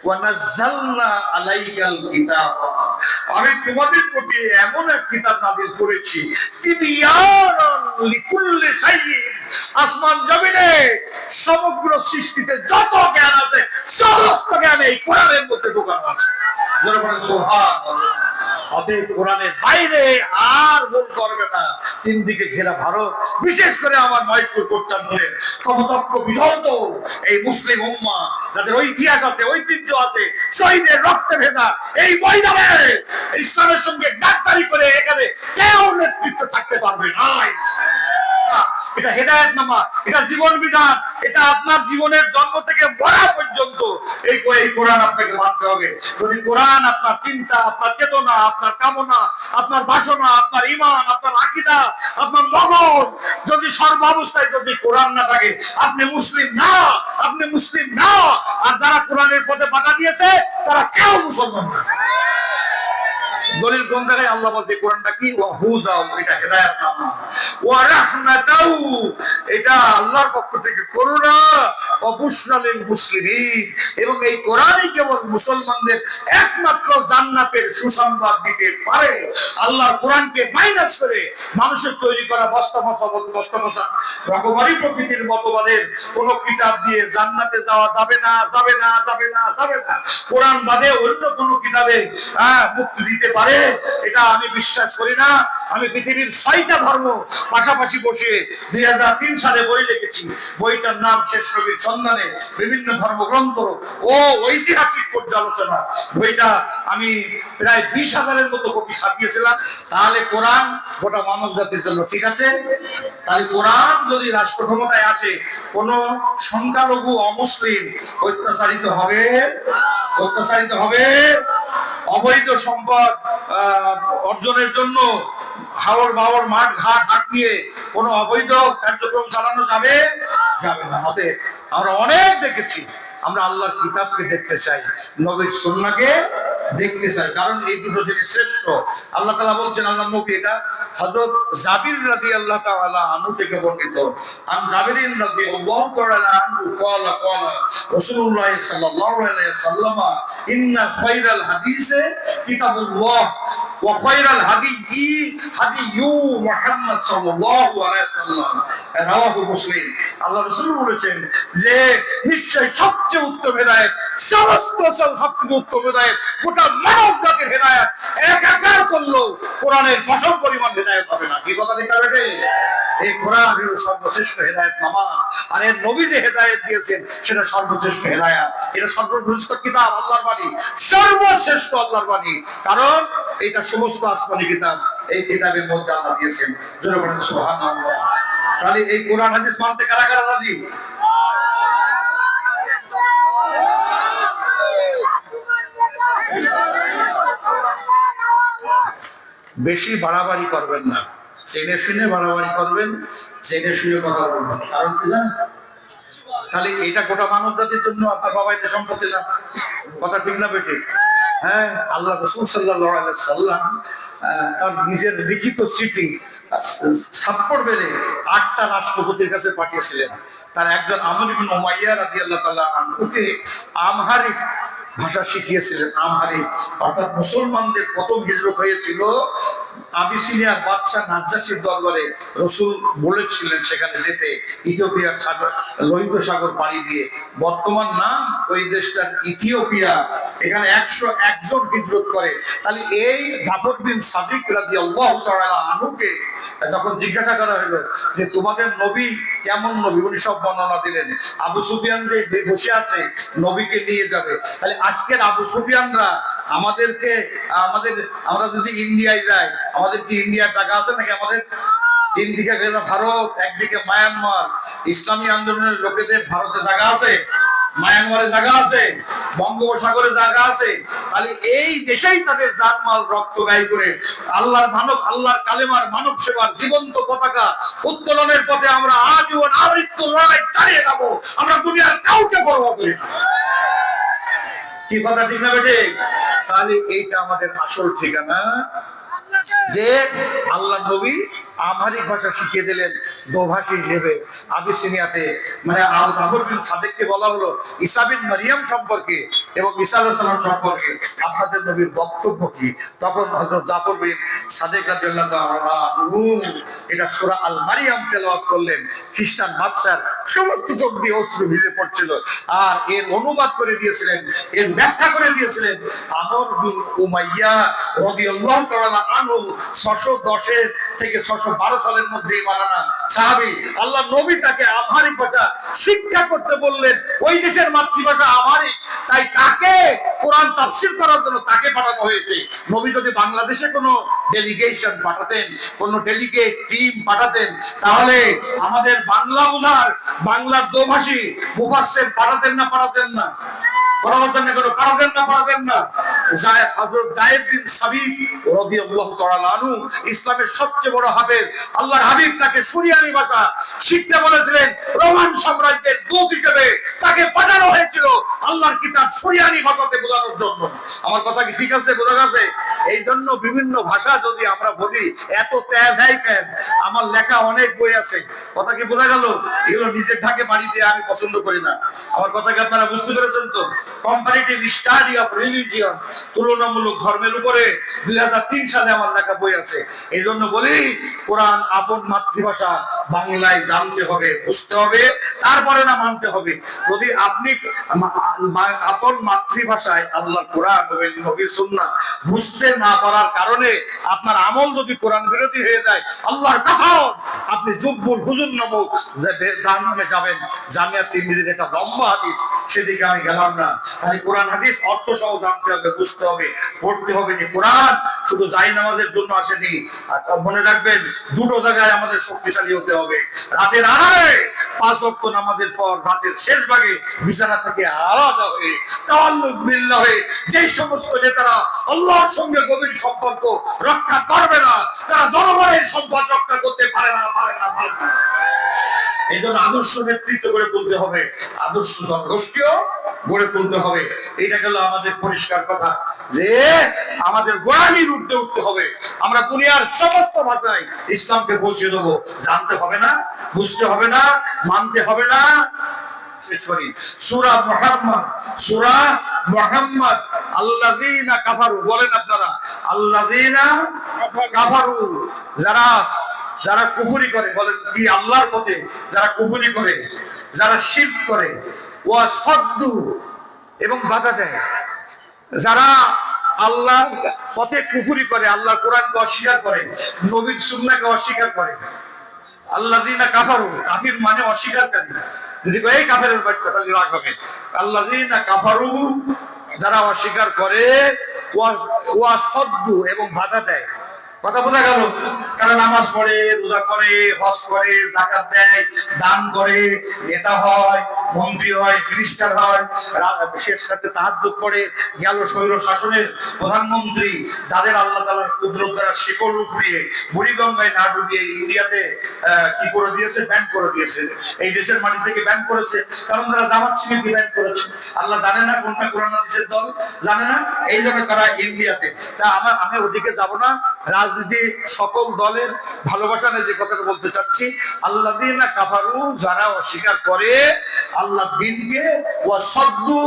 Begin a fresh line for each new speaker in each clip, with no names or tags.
ওয়া নাযালনা আলাইকাল কিতাব, আমি তোমাদের প্রতি এমন এক কিতাব নাযিল করেছি তিবিয়ানান লিকুল্লি শাইইন, আসমান জমিনে সমগ্র সৃষ্টিতে যত জ্ঞান আছে সমস্ত জ্ঞান এই কোরআনের মধ্যে ঢোকানো আছে। যারা বলেন সুবহানাল্লাহ। অতএব কোরআনের বাইরে আর ভুল করবে না। তিন দিকে ঘেরা ভারত, বিশেষ করে আমার মহেশপুর কোটচাঁদপুরের কপোতাক্ষ বিধৌত এই মুসলিম উম্মাহ, যাদের ইতিহাস আছে, ঐতিহ্য আছে, শহীদের রক্তে ভেজা এই ময়দানে ইসলামের সঙ্গে ডাক্তারি করে এখানে কেউ নেতৃত্ব থাকতে পারবে না। এটা হেদায়েতনামা, এটা জীবন বিধান, এটা আপনার জীবনের জন্ম থেকে মরা পর্যন্ত এই কোরআন আপনাকে মানতে হবে। যদি কোরআন আপনার চিন্তা, আপনার চেতনা, আপনার কামনা, আপনার বাসনা, আপনার ঈমান, আপনার আকীদা, আপনার মগজ যদি সর্বাবস্থায় যদি কোরআন না থাকে, আপনি মুসলিম না, আপনি মুসলিম না। আর যারা কোরআনের পথে বাধা দিয়েছে তারা কেউ মুসলমান না। দলিল কোন জায়গায়? আল্লাহ বলতে কোরআনটা কি? ওয়া হুদাও, এটা হেদায়েতনামা, ওয়া রাহমাতাউ, এটা আল্লাহর পক্ষ থেকে করুণা, ওয়া বুশরা লিল মুসলিমিন, এবং এই কোরআনই কেবল মুসলমানদের একমাত্র জান্নাতের সুসংবাদ দিতে পারে। আল্লাহর কোরআনকে মাইনাস করে মানুষের তৈরি করা বস্তা রকমারি প্রকৃতির মতবাদের কোন কিতাব দিয়ে জান্নাতে যাওয়া যাবে না, যাবে না, যাবে না, যাবে না। কোরআন বাদে অন্য কোন কিতাবে মুক্তি দিতে পারে এটা আমি বিশ্বাস করি না। আমি পৃথিবীর 6টা ধর্ম পাশাপাশি বসে 2003 সালে বই লিখেছি। বইটার নাম শেষ নবীর সন্ধানে বিভিন্ন ধর্মগ্রন্থ ও ঐতিহাসিক পর্যালোচনা। বইটা আমি প্রায় 20,000-এর মতো কপি ছাপিয়েছিলাম। তাহলে কোরআন গোটা মানব জাতির জন্য ঠিক আছে? তাহলে কোরআন যদি রাষ্ট্র ক্ষমতায় আসে, কোন সংখ্যালঘু অমুসলিম অত্যাচারিত হবে, অত্যাচারিত হবে। অবৈধ সম্পদ অর্জনের জন্য হাওর বাওর মাঠ ঘাট হাট নিয়ে কোন অবৈধ কার্যক্রম চালানো যাবে? যাবে না। আমরা অনেক দেখেছি। আমরা আল্লাহর কিতাবকে দেখতে চাই, নবীর সুন্নাহকে দেখতে চাই, কারণ এই দুটো জিনিস শ্রেষ্ঠ। আল্লাহ তাআলা বলছেন, আল্লাহ নবী, এটা হযরত জাবির রাদিয়াল্লাহু তাআলা আনহু থেকে বর্ণিত। আন জাবিরিন রাদিয়াল্লাহু তাআলা আনহু ক্বালা ক্বালা রাসূলুল্লাহ সাল্লাল্লাহু আলাইহি ওয়াসাল্লাম ইন্না খায়রাল হাদিসে কিতাবুল্লাহ ওয়া খায়রাল হাদিয়ি হাদিয়ু মুহাম্মদ সাল্লাল্লাহু আলাইহি ওয়াসাল্লাম, রাওয়াহু মুসলিম। আল্লাহ রাসূল বলেছেন যে নিশ্চয় সবচেয়ে উত্তম হেদায়েত, সবচেয়ে উত্তম হেদায়েত, গোটা মানব জাতির হেদায়েত একাকার করলেও কোরআনের দশম পরিমাণ হেদায়েত হবে না। কি কথা ঠিক বেটে? এই কোরআন হলো সর্বশ্রেষ্ঠ হেদায়েতনামা, আর এর নবী যে হেদায়েত দিয়েছেন সেটা সর্বশ্রেষ্ঠ হেদায়েত। এটা সর্বশ্রেষ্ঠ কিতাব, আল্লাহর বাণী, সর্বশ্রেষ্ঠ আল্লাহর বাণী, কারণ এটা সমস্ত আসমানি কিতাব এই কিতাবের মধ্যে আল্লাহ দিয়েছেন। যারা বলেন সুবহানাল্লাহ। তাহলে এই কোরআন হাদিস মানতে কারা কারা রাজি? বেশি বাড়াবাড়ি করবেন না, জেনে শুনে বাড়াবাড়ি করবেন, জেনে শুনে কথা বলবেন। কারণ কি জানেন? তাহলে এটা গোটা মানব জাতির জন্য আপনার বাবাইতে সম্পত্তি না। কথা ঠিক না বেটে? হ্যাঁ, আল্লাহ রাসূল সাল্লাল্লাহু আলাইহি ওয়াসাল্লাম তার নিজের লিখিত চিঠি ছাপ্পড় মেরে 8টা রাষ্ট্রপতির কাছে পাঠিয়েছিলেন। তার একজন আমর ইবনে উমাইয়া রাদিয়াল্লাহু তাআলা আনহুকে আমহারিক ভাষা শিখিয়েছিলেন। আমহারিক অর্থাৎ মুসলমানদের প্রথম হিজরত হয়েছিল আবিসিনিয়ার বাদশা নাজ্জাশীর দরবারে। রাসূল বলেছিলেন সেখানে যেতে, ইথিওপিয়ার সাগর, লোহিত সাগর পাড়ি দিয়ে। বর্তমান নাম ওই দেশটার ইথিওপিয়া। এখানে 101 জন হিজরত করে। তাহলে এই জাফর বিন সাদিক রাদিয়াল্লাহু তাআলা আনহুকে যখন জিজ্ঞাসা করা হলো যে তোমাদের নবী কেমন নবী, উনি সব বর্ণনা দিলেন। আবু সুফিয়ান যে বসে আছে নবীকে নিয়ে যাবে। তাহলে আজকের আবু সুফিয়ানরা আমরা যদি ইন্ডিয়ায় যাই, আমাদের কি ইন্ডিয়ার জায়গা আছে নাকি? আমাদের তিনদিকে ভারত, একদিকে মায়ানমার। ইসলামী আন্দোলনের লোকেদের ভারতে জায়গা আছে, মায়ানমারে জায়গা আছে, বঙ্গোপসাগরে জায়গা আছে। তাহলে এই দেশেই তাদের জানমাল রক্ত ব্যয় করে আল্লাহর মানব, আল্লাহর কালেমার মানব সেবার জীবন্ত পতাকা উত্তোলনের পথে আমরা আজীবন আমৃত্যু লড়াই চালিয়ে যাবো। আমরা দুনিয়ার কাউকে পরোয়া করি না। কি কথা ঠিক না বেটে? তাহলে এইটা আমাদের আসল ঠিকানা, যে আল্লাহ নবী আমহারিক ভাষা শিখিয়ে দিলেন দোভাষী হিসেবে। আবিসিনিয়াতে মানে জাফর বিন সাদেককে বলা হলো ঈসা বিন মারিয়াম সম্পর্কে এবং ঈসা আলাইহিস সালাম সম্পর্কে আপনাদের নবীর বক্তব্য কি? তখন হযরত জাফর বিন সাদেক রাদিয়াল্লাহু আনহু এটা সূরা আল মারিয়াম তেলাওয়াত করলেন। খ্রিস্টান বাদশার সমস্ত চোখ দিয়ে অশ্রু ভিজে পড়ছিল। আর এর অনুবাদ করে দিয়েছিলেন, এর ব্যাখ্যা করে দিয়েছিলেন আমর বিন উমাইয়া রাদিয়াল্লাহু তাআলা আনহু 610 থেকে 612 সালের মধ্যে মাওলানা সাহাবী। আল্লাহ নবী তাকে আমহারিক ভাষা শিক্ষা করতে বললেন। ওই দেশের মাতৃভাষা আমহারিক, তাই তাকে কোরআন তাফসীর করার জন্য তাকে পাঠানো হয়েছে। নবী যদি বাংলাদেশে কোনো ডেলিগেশন পাঠাতেন, কোনো ডেলিগেট টিম পাঠাতেন, তাহলে আমাদের বাংলা বোঝার বাংলার দোভাষী মুফাসসির পাঠাতেন না? পাঠাতেন না? ইসলামের সবচেয়ে বড় হাফেজ, আল্লাহর হাবিব তাকে সুরিয়ানি ভাষা শিখতে বলেছিলেন। রোমান সাম্রাজ্যের দূত হিসেবে তাকে পাঠানো হয়েছিল আল্লাহর কিতাব সুরিয়ানি ভাষাতে বোঝানোর জন্য। আমার কথা কি ঠিক আছে? বোঝা গেছে? এই জন্য বিভিন্ন ভাষা যদি আমরা বলি এত তেজ হয় কেন? আমার লেখা অনেক বই আছে, কথা কি বোঝা গেল? এগুলো নিজের ঢাকে বাড়ি দিয়ে আমি পছন্দ করি না। আমার কথা কি আপনারা বুঝতে পেরেছেন তো? কম্পারেটিভ স্টাডি অফ রিলিজিয়ন, তুলনামূলক ধর্মের উপরে 2003 সালে আমার লেখা বই আছে। এই জন্য বলি কোরআন আপন মাতৃভাষা বাংলায় জানতে হবে, বুঝতে হবে, তারপরে না মানতে হবে। যদি আপনি আপন মাতৃভাষায় আল্লাহর কোরআন এবং নবীর সুন্নাহ বুঝতে না পারার কারণে আপনার আমল যদি কোরআন বিরোধী হয়ে যায়, আল্লাহর কসম আপনি জুব্বুল হুজুর নামক জাহান্নামে যাবেন। জামিয়া তিরমিজির একটা লম্বা হাদিস, সেদিকে আমি গেলাম না। তাই কোরআন হাদিস অর্থ সহ জানতে হবে, বুঝতে হবে, পড়তে হবে। যে কোরআন শুধু যাই নামাজের জন্য আসেনি। আর মনে রাখবেন, দুটো জায়গায় আমাদের শক্তিশালী হতে হবে। রাতের আড়ালে 5 ওয়াক্ত নামাজের পর রাতের শেষ ভাগে বিছানা থেকে আলাদা হয়ে তাওয়াল্লুক বিল্লাহ হয়ে যে সমস্ত নেতারা আল্লাহর সঙ্গে গভীর সম্পর্ক রক্ষা করবে না, তারা জনগণের সম্পদ রক্ষা করতে পারে না। এই জন্য আদর্শ নেতৃত্ব গড়ে তুলতে হবে, আদর্শ জনগোষ্ঠীও গড়ে তুলতে হবে। এটা গেল আমাদের পরিষ্কার কথা যে আমাদের গোড়ামির উঠতে উঠতে হবে। আমরা দুনিয়ার সমস্ত ভাষায় ইসলামকে পৌঁছে দেবো। জানতে হবে না, বুঝতে হবে না, মানতে হবে না। সূরা মুহাম্মদ, সূরা মুহাম্মদ। আল্লাযীনা কাফারু বলেন আপনারা, আল্লাযীনা কাফারু, যারা কুফরি করে, বলেন কি? আল্লাহর পথে যারা কুফরি করে, যারা শিরক করে, ওয়া সাদ্দু এবং বাধা দেয়, যারা আল্লাহর পথে কুফরি করে, আল্লাহর কোরআনকে অস্বীকার করে, নবীর সুন্নাহকে অস্বীকার করে। আল্লাযীনা কাফারু, কাফির মানে অস্বীকারকারী। যদি এই কাফেরের বাচ্চা তাহলে রাগ হবে। আল্লাযীনা কাফারু, যারা অস্বীকার করে, ওয়া সাদ্দু এবং বাধা দেয়। কথা বোঝা গেল? তারা নামাজ পড়ে, রোজা করে, হজ করে, যাকাত দেয়, দান করে, নেতা হয়, মন্ত্রী হয়, মিনিস্টার হয়, শেষ রাতে তাহাজ্জুদ পড়ে, গেল স্বৈর শাসনের প্রধানমন্ত্রী, যাদের আল্লাহ তাআলার কুদরত দ্বারা শিকল উপড়িয়ে বুড়িগঙ্গায় না ডুবিয়ে ইন্ডিয়াতে কি করে দিয়েছে? ব্যান করে দিয়েছে। এই দেশের মাটি থেকে ব্যান করেছে, কারণ তারা জামাত শিবিরকে ব্যান করেছে। আল্লাহ জানে না কোনটা কোরআন হাদিসের দল? জানে না? এই জন্য তারা ইন্ডিয়াতে। তা আমি ওদিকে যাব না। রাজনীতি সকল দলের ভালোবাসা নেই, যে কথাটা বলতে চাচ্ছি, আল্লাযীনা কাফারু, যারা অস্বীকার করে আল্লাহর দ্বীনকে, ওয়া সাদ্দু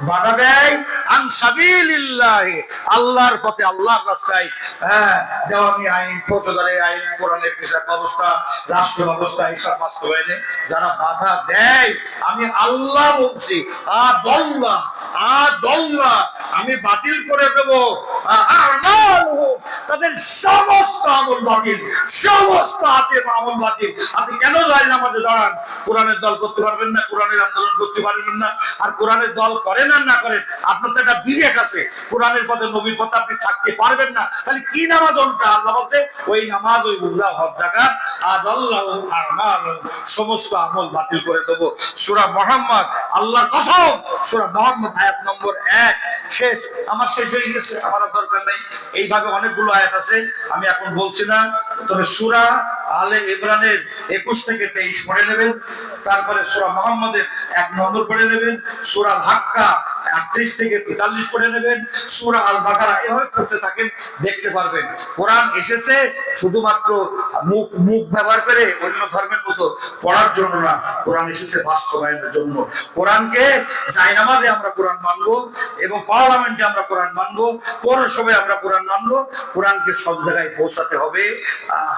বাধা দেয়, আন সাবিলিল্লাহ, আল্লাহর পথে, আল্লাহর রাস্তায়, দেওয়ানি আইন, ফৌজদারি আইন, কোরআনের বিচার ব্যবস্থা, রাষ্ট্র ব্যবস্থা, এইসব বাস্তবায়নে যারা বাধা দেয়, আমি আল্লাহ বলছি, আমি বাতিল করে দেব তাদের সমস্ত আমল বাতিল, সমস্ত আমল বাতিল। আপনি কেন নামাজে দাঁড়ান? কোরআনের দল করতে পারবেন না, কোরআনের আন্দোলন করতে পারবেন না। আর কোরআনের দল করেন আর না করেন, আপনার তো একটা বিবেক আছে। কোরআনের পথে, নবীর পথে আপনি থাকতে পারবেন না, তাহলে কি নামাজ? ওটা আল্লাহ বলতে ওই নামাজ, ওই উল্লাহ, হজ, যাকাত, আদাল্লাহু আমাল, সমস্ত আমল বাতিল করে দেব। সূরা মুহাম্মদ, আল্লাহর কসম, সূরা মুহাম্মদ আয়াত নম্বর 1 শেষ। আমার শেষ হয়ে গেছে, আমার দরকার নেই। এইভাবে অনেকগুলো আয়াত আছে, আমি এখন বলছি না। তবে সূরা আলে ইমরানের 21 থেকে 23 পড়ে নেবেন। তারপরে সূরা মুহাম্মদের 1 নম্বর পড়ে নেবেন। সূরা হাক্কা 38 থেকে 43 পড়ে নেবেন, সূরা আল বাকারা এভাবে পড়তে থাকেন, দেখতে পারবেন কোরআন এসেছে শুধুমাত্র মুখ ব্যবহার করে অন্য ধর্মের মতো পড়ার জন্য না, কোরআন এসেছে বাস্তবায়নের জন্য। কোরআনকে জায়নামাজে আমরা কোরআন মানবো এবং পার্লামেন্টে আমরা কোরআন মানবো, পৌরসভায় আমরা কোরআন মানবো। কোরআনকে সব জায়গায় পৌঁছাতে হবে,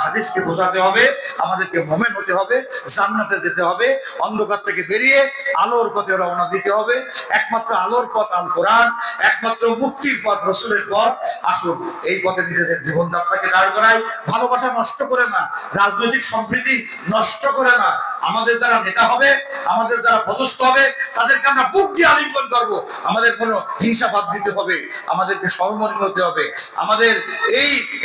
হাদিসকে পৌঁছাতে হবে, আমাদেরকে মুমিন হতে হবে, জান্নাতে যেতে হবে, অন্ধকার থেকে বেরিয়ে আলোর পথে রওনা দিতে হবে। একমাত্র আলোর পথ আল কোরআন, একমাত্র মুক্তির পথ রাসূলের পথ। আসুন এই পথে নিজেদের জীবনযাত্রাকে দাঁড় করাই। ভালোবাসা নষ্ট করে না, রাজনৈতিক সম্প্রীতি নষ্ট করে না। আমাদের যারা নেতা হবে, আমাদের যারা পদস্থ হবে, তাদেরকে আমরা বুক দিয়ে আলিঙ্গন করবো। আমাদের কোনো হিংসাবাদ দিতে হবে, আমাদেরকে সহমর্মী হতে হবে। আমাদের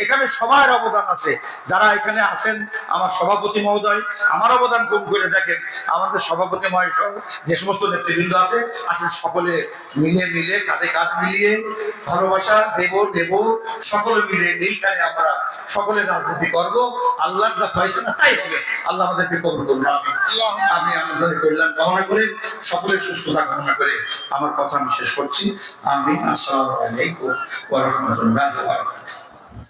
এখানে সবার অবদান আছে, যারা এখানে আছেন, আমার সভাপতি মহোদয়, আমার অবদান কম করে দেখেন, আমাদের সভাপতি মহোদয় সহ যে সমস্ত নেতৃবৃন্দ আছে, আসলে সকলে মিলে কাঁধে কাঁধ মিলিয়ে ভালোবাসা দেব সকলে মিলে এইখানে আমরা সকলে রাজনীতি করব। আল্লাহর যা ফয়সালা তাই হবে। আল্লাহ আমাদেরকে কবুল করুন। আমি আমাদের কল্যাণ কামনা করে, সকলের সুস্থতা কামনা করে আমার কথা আমি শেষ করছি। আমিন। আসসালামু আলাইকুম ওয়া রাহমাতুল্লাহি ওয়া বারাকাতুহু।